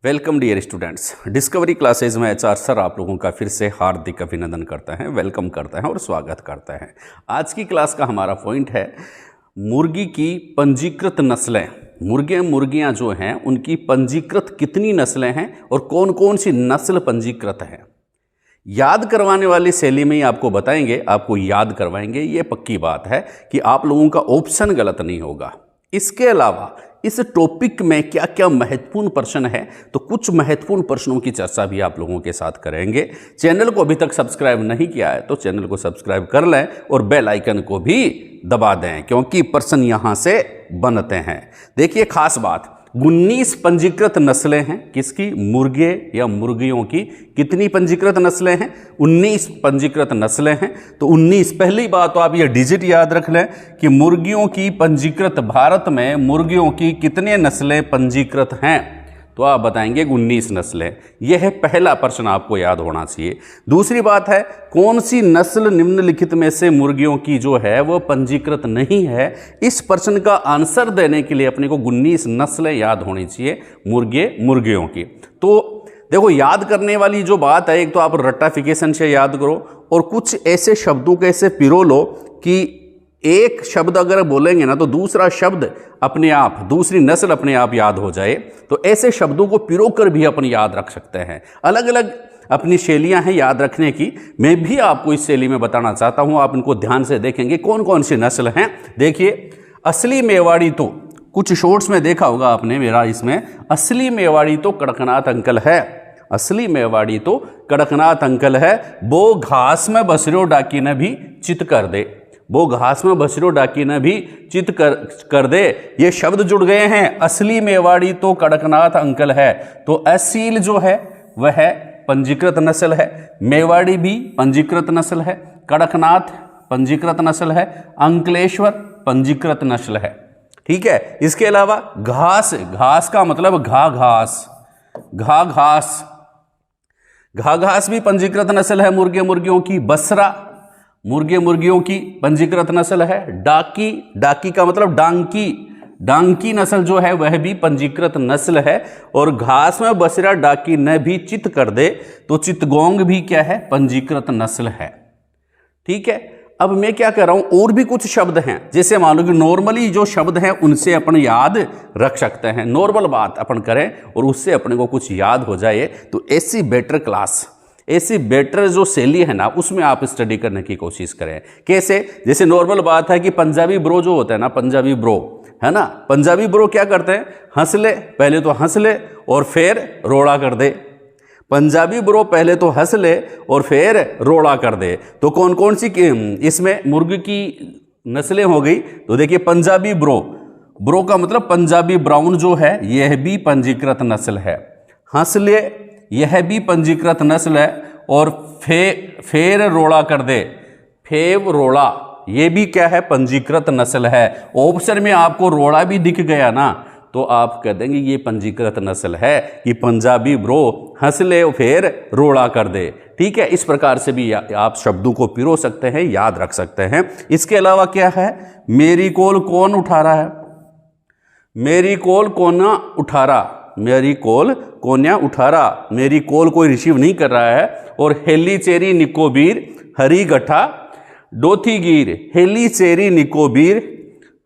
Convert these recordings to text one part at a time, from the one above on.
Welcome dear students, Discovery classes में HR sir आप लोगों का फिर से हार्दिक अभिनंदन करते हैं, वेलकम करते हैं और स्वागत करते हैं। आज की क्लास का हमारा पॉइंट है मुर्गी की पंजीकृत नस्लें। मुर्गियां जो हैं उनकी पंजीकृत कितनी नस्लें हैं और कौन कौन सी नस्ल पंजीकृत है। याद करवाने वाली शैली में ही आपको बताएंगे, आपको याद करवाएंगे। ये पक्की बात है कि आप लोगों का ऑप्शन गलत नहीं होगा। इसके अलावा इस टॉपिक में क्या क्या महत्वपूर्ण प्रश्न है, तो कुछ महत्वपूर्ण प्रश्नों की चर्चा भी आप लोगों के साथ करेंगे। चैनल को अभी तक सब्सक्राइब नहीं किया है तो चैनल को सब्सक्राइब कर लें और बेल आइकन को भी दबा दें, क्योंकि प्रश्न यहां से बनते हैं। देखिए खास बात, 19 पंजीकृत नस्लें हैं। किसकी? मुर्गे या मुर्गियों की। कितनी पंजीकृत नस्लें हैं? 19 पंजीकृत नस्लें हैं। तो 19, पहली बात तो आप ये डिजिट याद रख लें कि मुर्गियों की पंजीकृत, भारत में मुर्गियों की कितने नस्लें पंजीकृत हैं, तो आप बताएंगे 19 नस्लें। यह है पहला प्रश्न, आपको याद होना चाहिए। दूसरी बात है, कौन सी नस्ल निम्नलिखित में से मुर्गियों की जो है वो पंजीकृत नहीं है। इस प्रश्न का आंसर देने के लिए अपने को 19 नस्लें याद होनी चाहिए मुर्गियों की। तो देखो, याद करने वाली जो बात है, एक तो आप रट्टाफिकेशन से याद करो और कुछ ऐसे शब्दों के ऐसे पिरो लो कि एक शब्द अगर बोलेंगे ना तो दूसरा शब्द अपने आप, दूसरी नस्ल अपने आप याद हो जाए। तो ऐसे शब्दों को पिरो कर भी अपन याद रख सकते हैं। अलग अलग अपनी शैलियां हैं याद रखने की। मैं भी आपको इस शैली में बताना चाहता हूं, आप इनको ध्यान से देखेंगे कौन कौन सी नस्ल हैं। देखिए, असली मेवाड़ी, तो कुछ शॉर्ट्स में देखा होगा आपने मेरा, इसमें असली मेवाड़ी तो कड़कनाथ अंकल है। असली मेवाड़ी तो कड़कनाथ अंकल है। वो घास में बसरो डाकी ने भी चित कर दे। वो घास में बसरो डाकी ने भी चित कर दे। ये शब्द जुड़ गए हैं। असली मेवाड़ी तो कड़कनाथ अंकल है। तो असील जो है वह पंजीकृत नस्ल है, मेवाड़ी भी पंजीकृत नस्ल है, कड़कनाथ पंजीकृत नस्ल है, अंकलेश्वर पंजीकृत नस्ल है। ठीक है। इसके अलावा घास, घास का मतलब घास, घास भी पंजीकृत नस्ल है मुर्गियों की। बसरा मुर्गियों की पंजीकृत नस्ल है। डाकी का मतलब डांकी नस्ल जो है वह भी पंजीकृत नस्ल है। और घास में बसरा डाकी ने भी चित कर दे, तो चितगोंग भी क्या है? पंजीकृत नस्ल है। ठीक है। अब मैं क्या कर रहा हूं, और भी कुछ शब्द हैं, जैसे मान लो कि नॉर्मली जो शब्द हैं उनसे अपन याद रख सकते हैं। नॉर्मल बात अपन करें और उससे अपने को कुछ याद हो जाए, तो ऐसी बेटर क्लास, ऐसी बेटर जो शैली है ना, उसमें आप स्टडी करने की कोशिश करें। कैसे? जैसे नॉर्मल बात है कि पंजाबी ब्रो जो होता है ना, पंजाबी ब्रो है ना, पंजाबी ब्रो क्या करते हैं? हंस ले, पहले तो हंस ले और फिर रोड़ा कर दे। पंजाबी ब्रो पहले तो हंस ले और फिर रोड़ा कर दे। तो कौन कौन सी इसमें मुर्गी की नस्लें हो गई? तो देखिए, पंजाबी ब्रो का मतलब पंजाबी ब्राउन जो है यह भी पंजीकृत नस्ल है। हंस ले, यह भी पंजीकृत नस्ल है। और फेर रोड़ा कर दे, फेव रोड़ा, यह भी क्या है? पंजीकृत नस्ल है। ऑप्शन में आपको रोड़ा भी दिख गया ना, तो आप कह देंगे ये पंजीकृत नस्ल है कि पंजाबी ब्रो हंस ले फिर रोड़ा कर दे। ठीक है। इस प्रकार से भी आप शब्दों को पिरो सकते हैं, याद रख सकते हैं। इसके अलावा क्या है? मेरी कोल कौन उठा रहा है? मेरी कोल कोना उठा रहा, मेरी कोल कोन्या उठा रहा, मेरी कोल कोई रिसीव नहीं कर रहा है। और हेली चेरी निकोबीर हरी गठा डोथी गिर, हेली चेरी निकोबीर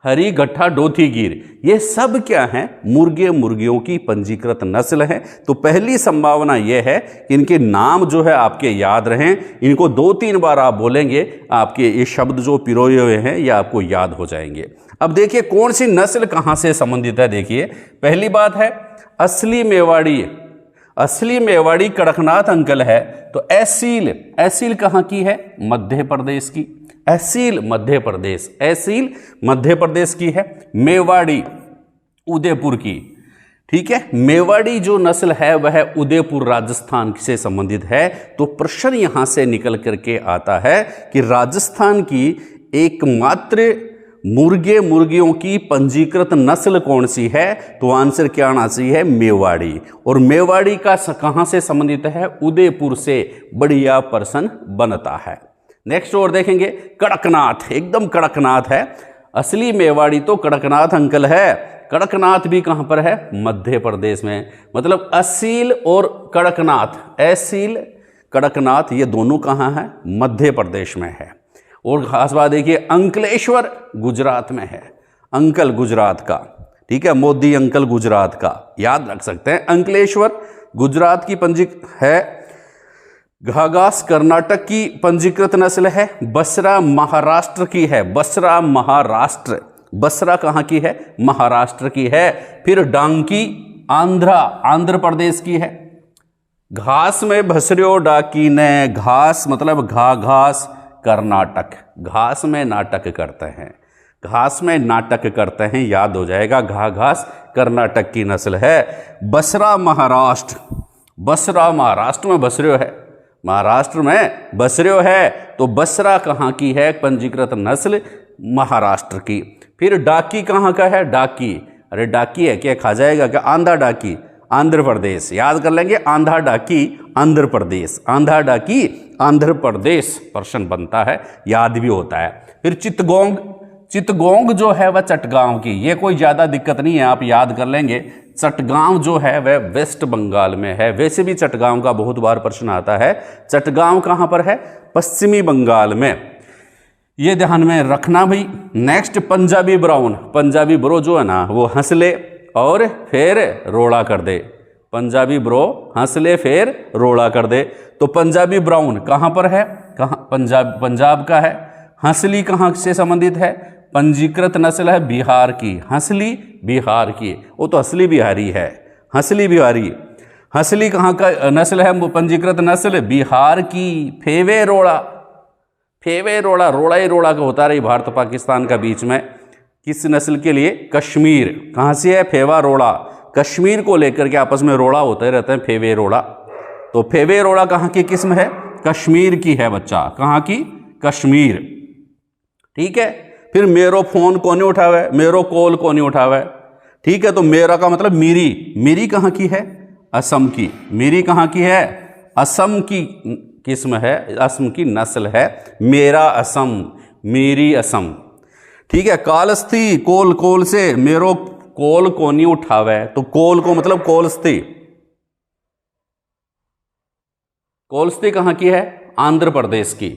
हरी गठा डोथी गिर, ये सब क्या है? मुर्गियों की पंजीकृत नस्ल है। तो पहली संभावना यह है कि इनके नाम जो है आपके याद रहें। इनको 2-3 बार आप बोलेंगे, आपके ये शब्द जो पिरोए हुए हैं ये आपको याद हो जाएंगे। अब देखिए कौन सी नस्ल कहां से संबंधित है। देखिए, पहली बात है असली मेवाड़ी कड़कनाथ अंकल है। तो एसील कहां की है? मध्य प्रदेश की। एसील मध्य प्रदेश की है। मेवाड़ी उदयपुर की। ठीक है। मेवाड़ी जो नस्ल है वह उदयपुर राजस्थान से संबंधित है। तो प्रश्न यहां से निकल करके आता है कि राजस्थान की एकमात्र मुर्गियों की पंजीकृत नस्ल कौन सी है? तो आंसर क्या आना चाहिए? मेवाड़ी। और मेवाड़ी का कहां से संबंधित है? उदयपुर से। बढ़िया प्रश्न बनता है। नेक्स्ट और देखेंगे, कड़कनाथ, एकदम कड़कनाथ है। असली मेवाड़ी तो कड़कनाथ अंकल है। कड़कनाथ भी कहाँ पर है? मध्य प्रदेश में। मतलब असील और कड़कनाथ, असील कड़कनाथ ये दोनों कहाँ हैं? मध्य प्रदेश में है। और खास बात देखिए, अंकलेश्वर गुजरात में है। अंकल गुजरात का, ठीक है, मोदी अंकल गुजरात का, याद रख सकते हैं। अंकलेश्वर गुजरात की पंजीक है। घाघास कर्नाटक की पंजीकृत नस्ल है। बसरा महाराष्ट्र की है। बसरा महाराष्ट्र, बसरा कहाँ की है? महाराष्ट्र की है। फिर डांकी आंध्र प्रदेश की है। घास में भसरियो डाकी ने, घास मतलब घाघास कर्नाटक, घास में नाटक करते हैं, घास में नाटक करते हैं, याद हो जाएगा, घाघास कर्नाटक की नस्ल है। बसरा महाराष्ट्र, बसरा महाराष्ट्र में बसरियो है, महाराष्ट्र में बसरियो है, तो बसरा कहाँ की है? पंजीकृत नस्ल महाराष्ट्र की। फिर डाकी कहाँ का है? डाकी, अरे डाकी है क्या, खा जाएगा क्या? आंधा डाकी आंध्र प्रदेश, याद कर लेंगे, आंधा डाकी आंध्र प्रदेश, आंधा डाकी आंध्र प्रदेश प्रश्न बनता है, याद भी होता है। फिर चित्तगोंग, चित्तगोंग जो है वह चटगांव की, ये कोई ज़्यादा दिक्कत नहीं है, आप याद कर लेंगे। चटगांव जो है वह वेस्ट बंगाल में है। वैसे भी चटगांव का बहुत बार प्रश्न आता है। चटगांव कहाँ पर है? पश्चिमी बंगाल में, ये ध्यान में रखना भाई। Next Punjabi brown, Punjabi bro जो है ना वो हंस ले और फिर रोड़ा कर दे, पंजाबी ब्रो हंस ले फिर रोड़ा कर दे। तो पंजाबी ब्राउन कहाँ पर है? कहाँ? पंजाब का है। हंसली कहाँ से संबंधित है? पंजीकृत नस्ल है बिहार की, हंसली बिहार की, वो तो असली बिहारी है, हंसली बिहारी। हंसली कहाँ का नस्ल है? पंजीकृत नस्ल बिहार की। फेवे रोड़ा, फेवे रोड़ा, रोड़ा ही रोड़ा का होता रही भारत पाकिस्तान का बीच में, किस नस्ल के लिए? कश्मीर। कहाँ से है? फेवा रोड़ा, कश्मीर को लेकर के आपस में रोड़ा होते रहते हैं, फेवे रोड़ा। तो फेवे रोड़ा कहाँ की किस्म है? कश्मीर की है बच्चा, कहाँ की? कश्मीर, ठीक है। फिर मेरो फोन को नहीं उठावे, मेरो कॉल को नहीं उठावे, ठीक है। तो मेरा का मतलब मीरी, मीरी कहाँ की है? असम की। मीरी कहाँ की है? असम की किस्म है, असम की नस्ल है, मेरा असम, मेरी असम, ठीक है। कालस्थी, कोल, कोल से मेरो कोल को नहीं उठावे, तो कोल को मतलब कोलस्थी, कोलस्थी कहाँ की है? आंध्र प्रदेश की।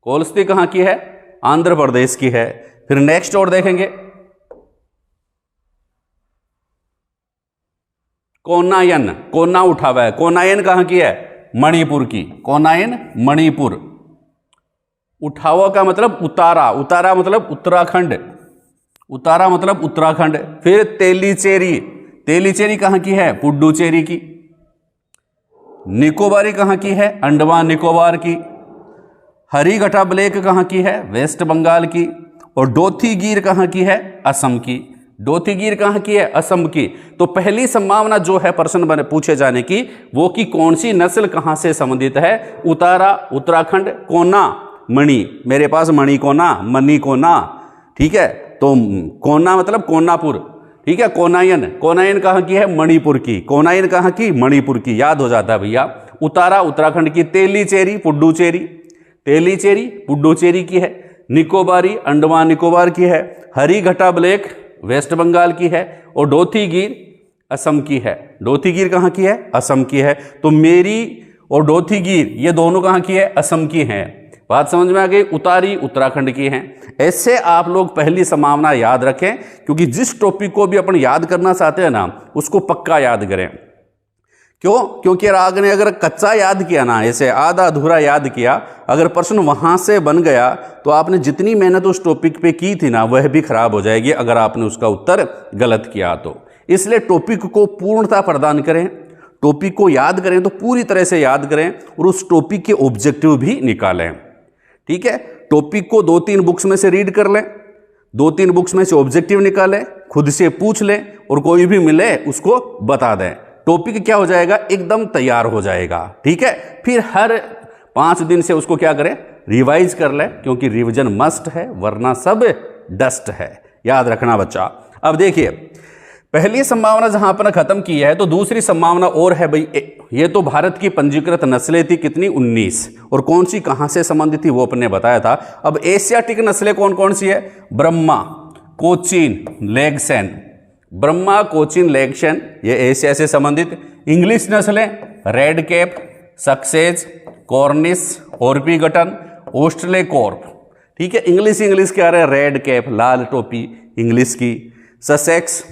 कोलस्थी कहाँ की है? आंध्र प्रदेश की है। फिर नेक्स्ट और देखेंगे, कोनायन, कोना उठावा है, कोनायन कहाँ की है? मणिपुर की। कोनायन मणिपुर। उठावा का मतलब उतारा, उतारा मतलब उत्तराखंड, उतारा मतलब उत्तराखंड। फिर तेलीचेरी, तेलीचेरी कहाँ की है? पुडुचेरी की। निकोबारी कहाँ की है? अंडमान निकोबार की। हरिघटा ब्लेक कहाँ की है? वेस्ट बंगाल की। और डोथीगीर कहाँ की है? असम की। डोथीगीर कहाँ की है? असम की। तो पहली संभावना जो है प्रश्न पूछे जाने की, वो कि कौन सी नस्ल कहाँ से संबंधित है? उतारा उत्तराखंड, कोना मणि, मेरे पास मणि कोना, मनी कोना, ठीक है। तो कोना मतलब कोनापुर, ठीक है। कोनायन, कोनायन कहाँ की है? मणिपुर की। कोनायन कहाँ की? मणिपुर की, याद हो जाता है भैया। उतारा उत्तराखंड की। तेलीचेरी पुडुचेरी, तेलीचेरी पुडुचेरी की है। निकोबारी अंडमान निकोबार की है। हरिघटा ब्लेक वेस्ट बंगाल की है। और डोथीगीर असम की है। डोथीगीर कहाँ की है? असम की है। तो मेरी और डोथीगीर ये दोनों कहाँ की है? असम की हैं। बात समझ में आ गई? उतारी उत्तराखंड की हैं। ऐसे आप लोग पहली संभावना याद रखें, क्योंकि जिस टॉपिक को भी अपन याद करना चाहते हैं ना, उसको पक्का याद करें। क्यों? क्योंकि राग ने अगर कच्चा याद किया ना, ऐसे आधा अधूरा याद किया, अगर प्रश्न वहां से बन गया तो आपने जितनी मेहनत उस टॉपिक पे की थी ना, वह भी खराब हो जाएगी अगर आपने उसका उत्तर गलत किया तो। इसलिए टॉपिक को पूर्णता प्रदान करें, टॉपिक को याद करें तो पूरी तरह से याद करें और उस टॉपिक के ऑब्जेक्टिव भी निकालें, ठीक है। टॉपिक को 2-3 बुक्स में से रीड कर लें, 2-3 बुक्स में से ऑब्जेक्टिव निकालें, खुद से पूछ लें और कोई भी मिले उसको बता दें। टॉपिक क्या हो जाएगा? एकदम तैयार हो जाएगा, ठीक है। फिर हर 5 दिन से उसको क्या करें? रिवाइज कर लें, क्योंकि रिवीजन मस्ट है, वरना सब डस्ट है, याद रखना बच्चा। अब देखिए, पहली संभावना जहां अपन खत्म की है, तो दूसरी संभावना और है भाई। ये तो भारत की पंजीकृत नस्लें थी कितनी? 19। और कौन सी कहां से संबंधित थी वो अपने बताया था। अब एशियाटिक नस्लें कौन कौन सी है? ब्रह्मा, कोचीन, लेगसेन, ब्रह्मा, कोचिन, लेक्शन, ये एशिया से संबंधित। इंग्लिश नस्लें रेड कैप, सक्सेज, कॉर्निश, ऑर्पीगटन, ऑस्ट्रेलेकॉर्प। ठीक है, इंग्लिश क्या रहा है, रेड कैप, लाल टोपी इंग्लिश की। ससेक्स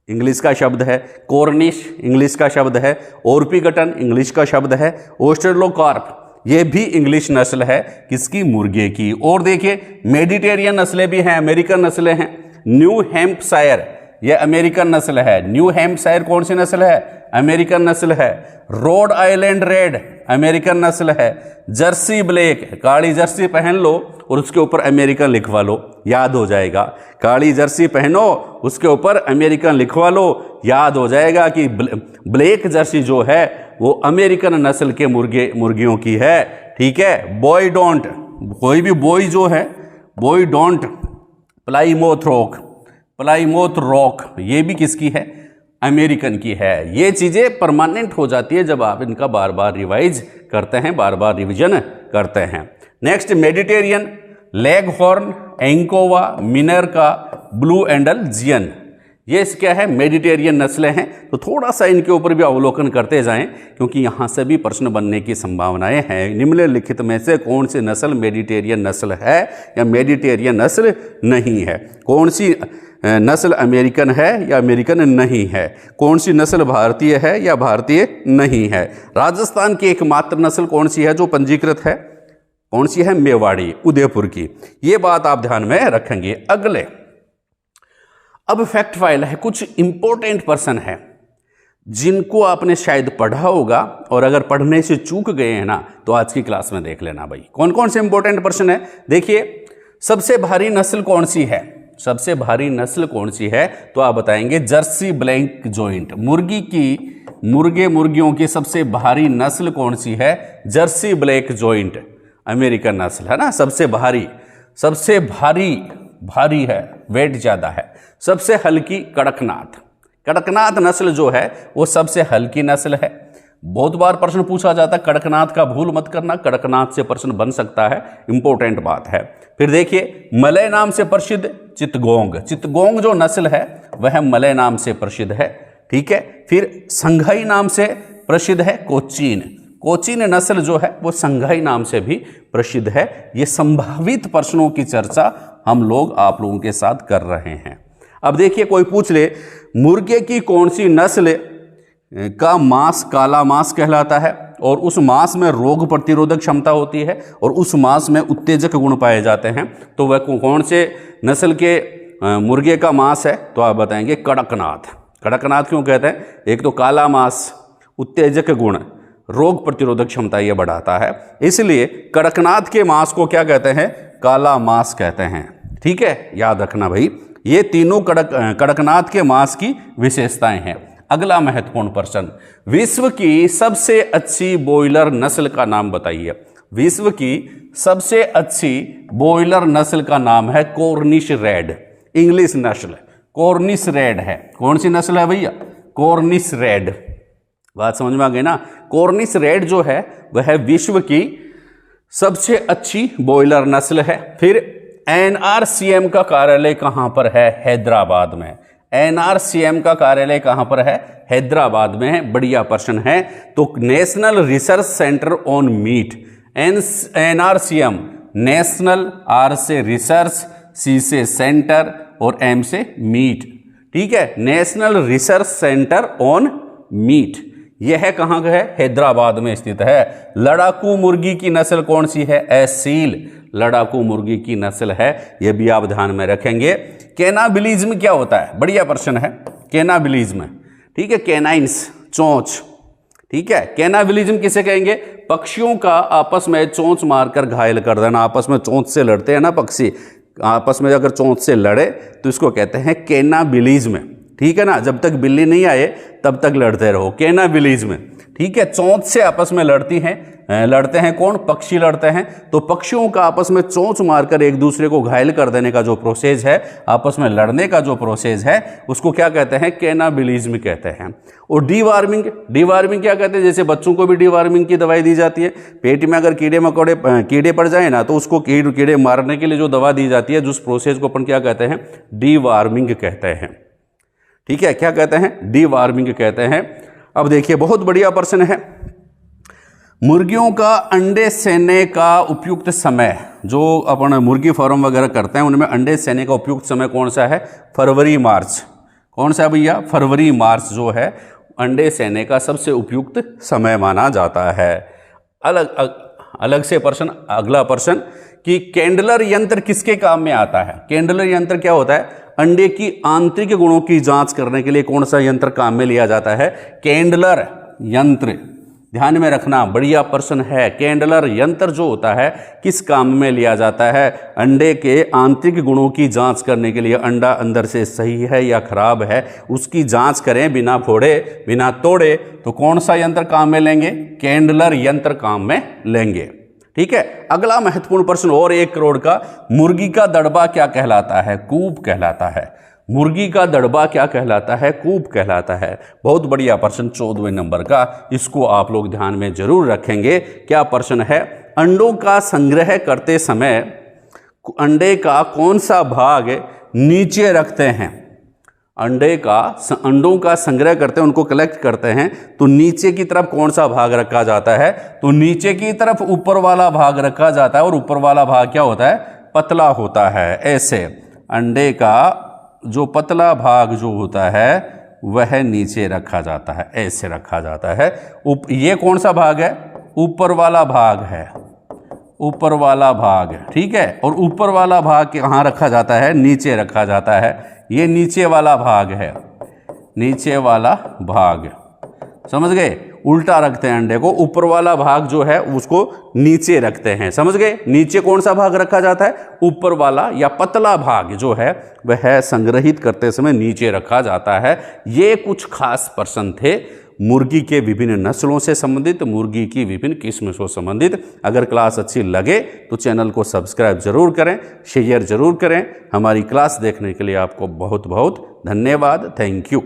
इंग्लिश का शब्द है, कॉर्निश इंग्लिश का शब्द है, ऑर्पीगटन इंग्लिश का शब्द है, ऑस्ट्रेलोकॉर्प ये भी इंग्लिश नस्ल है किसकी, मुर्गे की। और देखिए मेडिटेरियन नस्लें भी हैं, अमेरिकन नस्लें हैं। न्यू हैम्पशायर ये अमेरिकन नस्ल है। न्यू हैम्पशायर कौन सी नस्ल है, अमेरिकन नस्ल है। रोड आइलैंड रेड अमेरिकन नस्ल है। जर्सी ब्लैक, काली जर्सी पहन लो और उसके ऊपर अमेरिकन लिखवा लो, याद हो जाएगा। काली जर्सी पहनो, उसके ऊपर अमेरिकन लिखवा लो, याद हो जाएगा कि ब्लैक जर्सी जो है वो अमेरिकन नस्ल के मुर्गियों की है। ठीक है, बॉय डोंट, कोई भी बॉय जो है, बॉय डोंट, प्लाईमोथ रॉक ये भी किसकी है, अमेरिकन की है। ये चीज़ें परमानेंट हो जाती है जब आप इनका बार बार रिवाइज करते हैं, बार बार रिविजन करते हैं। Next Mediterranean, leghorn, Ancona, Minorca, blue Andalusian, ये क्या है, मेडिटेरियन नस्लें हैं। तो थोड़ा सा इनके ऊपर भी अवलोकन करते जाएं क्योंकि यहाँ से भी प्रश्न बनने की संभावनाएं हैं। निम्नलिखित में से कौन सी नस्ल मेडिटेरियन नस्ल है या मेडिटेरियन नस्ल नहीं है, कौन सी नस्ल अमेरिकन है या अमेरिकन नहीं है, कौन सी नस्ल भारतीय है या भारतीय नहीं है। राजस्थान की एकमात्र नस्ल कौन सी है जो पंजीकृत है, कौन सी है, मेवाड़ी, उदयपुर की। ये बात आप ध्यान में रखेंगे। अगले अब फैक्ट फाइल है, कुछ इंपॉर्टेंट पर्सन है जिनको आपने शायद पढ़ा होगा और अगर पढ़ने से चूक गए हैं ना तो आज की क्लास में देख लेना भाई कौन कौन से इंपॉर्टेंट पर्सन है। देखिए सबसे भारी नस्ल कौन सी है, सबसे भारी नस्ल कौन सी है तो आप बताएंगे जर्सी ब्लैक जॉइंट। मुर्गियों की सबसे भारी नस्ल कौन सी है, जर्सी ब्लैक जॉइंट, अमेरिकन नस्ल है ना। सबसे भारी है, वेट ज्यादा है। सबसे हल्की कड़कनाथ नस्ल जो है वो सबसे हल्की नस्ल है। बहुत बार प्रश्न पूछा जाता है कड़कनाथ का, भूल मत करना, कड़कनाथ से प्रश्न बन सकता है, इंपॉर्टेंट बात है। फिर देखिए मलय नाम से प्रसिद्ध चितगोंग जो नस्ल है वह मलय नाम से प्रसिद्ध है। ठीक है, फिर संघाई नाम से प्रसिद्ध है कोचीन नस्ल जो है वो संघाई नाम से भी प्रसिद्ध है। ये संभावित प्रश्नों की चर्चा हम लोग आप लोगों के साथ कर रहे हैं। अब देखिए कोई पूछ ले मुर्गे की कौन सी नस्ल का मांस काला मांस कहलाता है और उस मांस में रोग प्रतिरोधक क्षमता होती है और उस मांस में उत्तेजक गुण पाए जाते हैं, तो वह कौन से नस्ल के मुर्गे का मांस है, तो आप बताएंगे कड़कनाथ क्यों कहते हैं, एक तो काला मांस, उत्तेजक गुण, रोग प्रतिरोधक क्षमता ये बढ़ाता है, इसलिए कड़कनाथ के मांस को क्या कहते हैं, काला मांस कहते हैं। ठीक है, याद रखना भाई, ये तीनों कड़कनाथ के मांस की विशेषताएं हैं। अगला महत्वपूर्ण प्रश्न, विश्व की सबसे अच्छी बॉयलर नस्ल का नाम बताइए। विश्व की सबसे अच्छी बॉयलर नस्ल का नाम है कॉर्निश रेड, इंग्लिश नस्ल कॉर्निश रेड है। कौन सी नस्ल है भैया, कॉर्निश रेड, बात समझ में आ गई ना। कॉर्निश रेड जो है वह विश्व की सबसे अच्छी बॉयलर नस्ल है। फिर एनआरसीएम का कार्यालय कहां पर है, हैदराबाद में। एनआरसीएम का कार्यालय कहां पर है, हैदराबाद में है। बढ़िया प्रश्न है। तो national research centre on meat, NRCM national, R से रिसर्च, सी से सेंटर और एम से मीट। ठीक है, national research centre on meat, यह कहां का है, हैदराबाद में स्थित है। लड़ाकू मुर्गी की नस्ल कौन सी है, एसील, लड़ाकू मुर्गी की नस्ल है, यह भी आप ध्यान में रखेंगे। कैनाबिलिज्म क्या होता है, बढ़िया प्रश्न है, कैनाबिलिज्म। ठीक है, कैनाइंस चोंच। ठीक है, कैनाबिलिज्म किसे कहेंगे, पक्षियों का आपस में चोंच मारकर घायल कर देना। आपस में चोंच से लड़ते हैं ना पक्षी, आपस में अगर चोंच से लड़े तो इसको कहते हैं कैनाबिलिज्म। ठीक है ना, जब तक बिल्ली नहीं आए तब तक लड़ते रहो, कैनाबिलिज्म। ठीक है, चोंच से आपस में लड़ते हैं कौन, पक्षी लड़ते हैं। तो पक्षियों का आपस में चोंच मारकर एक दूसरे को घायल कर देने का जो प्रोसेस है, आपस में लड़ने का जो प्रोसेस है, उसको क्या कहते हैं, कैनाबिलिज्म कहते हैं। और डीवार्मिंग क्या कहते हैं, जैसे बच्चों को भी डीवार्मिंग की दवाई दी जाती है। पेट में अगर कीड़े पड़ जाए ना तो उसको कीड़े मारने के लिए जो दवा दी जाती है, जिस प्रोसेस को अपन क्या कहते हैं, डीवार्मिंग कहते हैं। ठीक है, क्या कहते हैं? डीवार्मिंग कहते हैं। अब देखिए बहुत बढ़िया प्रश्न है, मुर्गियों का अंडे सेने का उपयुक्त समय, जो अपन मुर्गी फार्म वगैरह करते हैं उनमें अंडे सेने का उपयुक्त समय कौन सा है? फरवरी मार्च। कौन सा है भैया? फरवरी मार्च जो है अंडे सेने का सबसे उपयुक्त समय माना जाता है। अलग से प्रश्न, अगला प्रश्न कि कैंडलर यंत्र किसके काम में आता है? कैंडलर यंत्र क्या होता है? अंडे की आंतरिक गुणों की जांच करने के लिए कौन सा यंत्र काम में लिया जाता है? कैंडलर यंत्र। ध्यान में रखना, बढ़िया प्रश्न है। कैंडलर यंत्र जो होता है किस काम में लिया जाता है? अंडे के आंतरिक गुणों की जांच करने के लिए, अंडा अंदर से सही है या खराब है उसकी जांच करें बिना फोड़े बिना तोड़े, तो कौन सा यंत्र काम में लेंगे? कैंडलर यंत्र काम में लेंगे। ठीक है, अगला महत्वपूर्ण प्रश्न और 1 करोड़ का, मुर्गी का दड़बा क्या कहलाता है? कूप कहलाता है। मुर्गी का दड़बा क्या कहलाता है? कूप कहलाता है। बहुत बढ़िया प्रश्न 14वें नंबर का, इसको आप लोग ध्यान में जरूर रखेंगे। क्या प्रश्न है? अंडों का संग्रह करते समय अंडे का कौन सा भाग नीचे रखते हैं? अंडों का संग्रह करते हैं, उनको कलेक्ट करते हैं, तो नीचे की तरफ कौन सा भाग रखा जाता है? तो नीचे की तरफ ऊपर वाला भाग रखा जाता है, और ऊपर वाला भाग क्या होता है? पतला होता है। ऐसे अंडे का जो पतला भाग जो होता है वह नीचे रखा जाता है, ऐसे रखा जाता है। ये कौन सा भाग है? ऊपर वाला भाग है, ऊपर वाला भाग। ठीक है, और ऊपर वाला भाग कहाँ रखा जाता है? नीचे रखा जाता है। ये नीचे वाला भाग है, नीचे वाला भाग, समझ गए? उल्टा रखते हैं अंडे को, ऊपर वाला भाग जो है उसको नीचे रखते हैं, समझ गए? नीचे कौन सा भाग रखा जाता है? ऊपर वाला या पतला भाग जो है वह संग्रहित करते समय नीचे रखा जाता है। ये कुछ खास प्रश्न थे मुर्गी के विभिन्न नस्लों से संबंधित, मुर्गी की विभिन्न किस्मों से संबंधित। अगर क्लास अच्छी लगे तो चैनल को सब्सक्राइब जरूर करें, शेयर जरूर करें। हमारी क्लास देखने के लिए आपको बहुत बहुत धन्यवाद। Thank you.